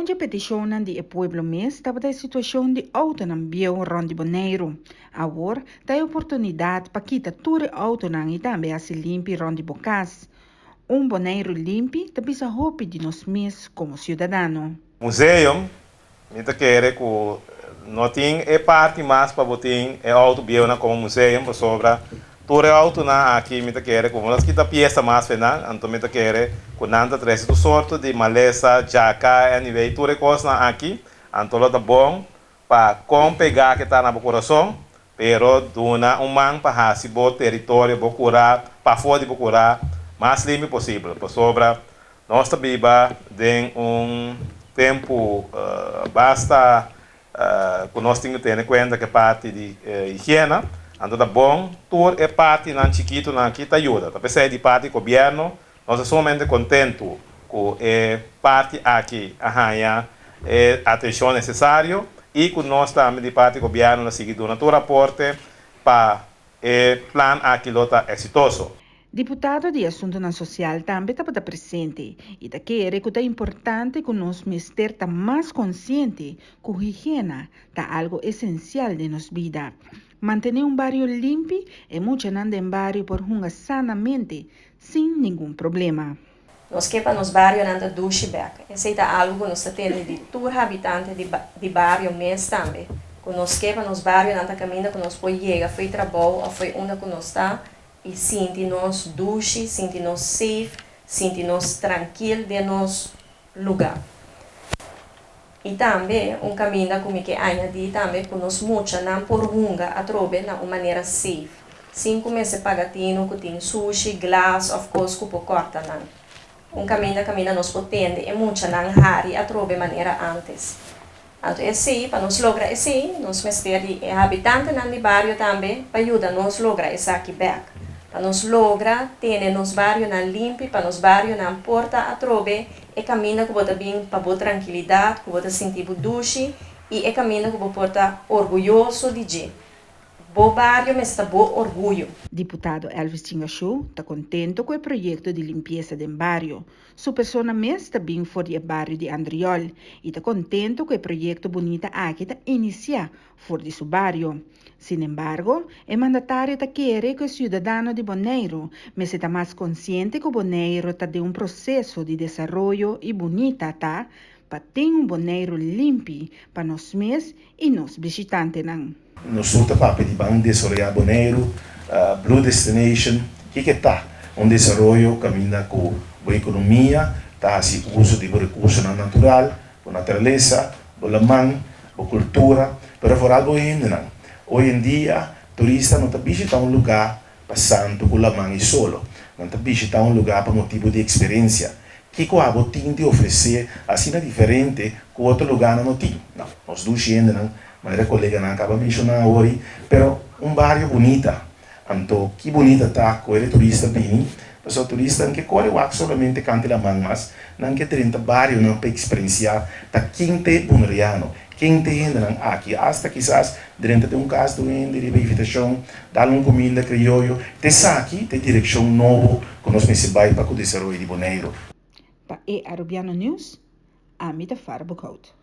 onde peticionam de pueblo mês estava da situação de auto na bio rondi Boneiro. Agora, dá oportunidade para quitar tudo auto na e também haci limpi rondi bocas. Boneiru limpi também se roupa de nós mesmos como cidadano. Museu, muita kere que não tem parte mais para botar auto bio na como museu para sobra. Tudo auto na aqui muita kere como nós kita peça mais final, então muita kere com nada traz do sorte de maleza, jaca, anyway, tudo coisa na aqui, então lá tá bom para com pegar que tá na coração, pero dona man para haci bo território, bo curar, para fora de curar, mais limpo possível, para sobra nós tá viva de tempo basta que nós temos que ter em conta que parte de higiene. Então tá bom, tudo é parte na chiquito na que ajuda. Apesar de parte do governo, nós estamos somente contentos com a parte aqui, a atenção necessária e com nós também de parte do governo na seguida do raporte para o plano aqui lota exitoso. Diputado de Assunto Social também estava presente e da kere que é importante que nós mestres tá mais consciente que a higiene é algo essencial de nossa vida. Manter barrio limpi é muito andar em barrio por uma sanamente, sem nenhum problema. Nós que para nos barrios anda duche back. Esse é algo que nós temos de todos os habitantes de barrio mesmo também. Quando nós que para nos barrios anda caminhando, quando nós pode chegar, foi trabalho, ou foi onde nós está e sentir nós duche, sentir nós safe, sentir nós tranquilo de nosso lugar. E também caminho como que añadir também que nós mucha não por runga a trobe na uma maneira safe. Sem começar pagatino que tem sushi, glass, of course que por corta não. Caminho nós potende e mucha não hari a trobe maneira antes. Então assim, para nós lograr assim, nós mestre de habitante nan de barrio também para ajudar nós lograr esse aqui back. Para nós lograr ter nos barrio na limpi, para nos barrio na porta a trobe e caminho que bota bem para boa tranquilidade, que bota sentir duche e caminho que bota orgulhoso de gente. Bo barrio mas está bo orgulho. Diputado Elvis Tingashu está contente com o projeto de limpieza do barrio. Sua pessoa mesmo está bem fora do barrio de Andriol e está contente com o projeto bonita aqui está iniciar fora de seu barrio. Sin embargo, é mandatário que quer que o cidadão de Bonaire mas está mais consciente que o Bonaire está de processo de desenvolvimento e bonita tá para ter Bonaire limpi para nós mesmos e nós visitantes. Nós somos para de banco de Bonaire, Blue Destination, que tá desenvolvimento caminha com a economia, tá assim uso de recursos natural, a naturalesa, a lamang, a cultura, para for algo ainda. Hoje em dia, turista não está visitando lugar passando com lamang e solo, não está visitando lugar para motivo de experiência. Que coabo tem de oferecer assim diferente que outro lugar não tem. Não, nós dois ainda não. Mas colega não acaba de mencionar hoje, pero barrio bonita. Então, que bonita tá com ele turista bem, mas o turista não que corre o solamente cante la man, mas não que tenta barrio não para experienciar tá quinte bonaireano, quinte ainda aqui, hasta quizás dentro de caso de revitalização, dar comida criollo, te aqui te direção novo que nós vai para o desenvolvimento de Bonaire. Para Arubiano News, Amita Farbocout.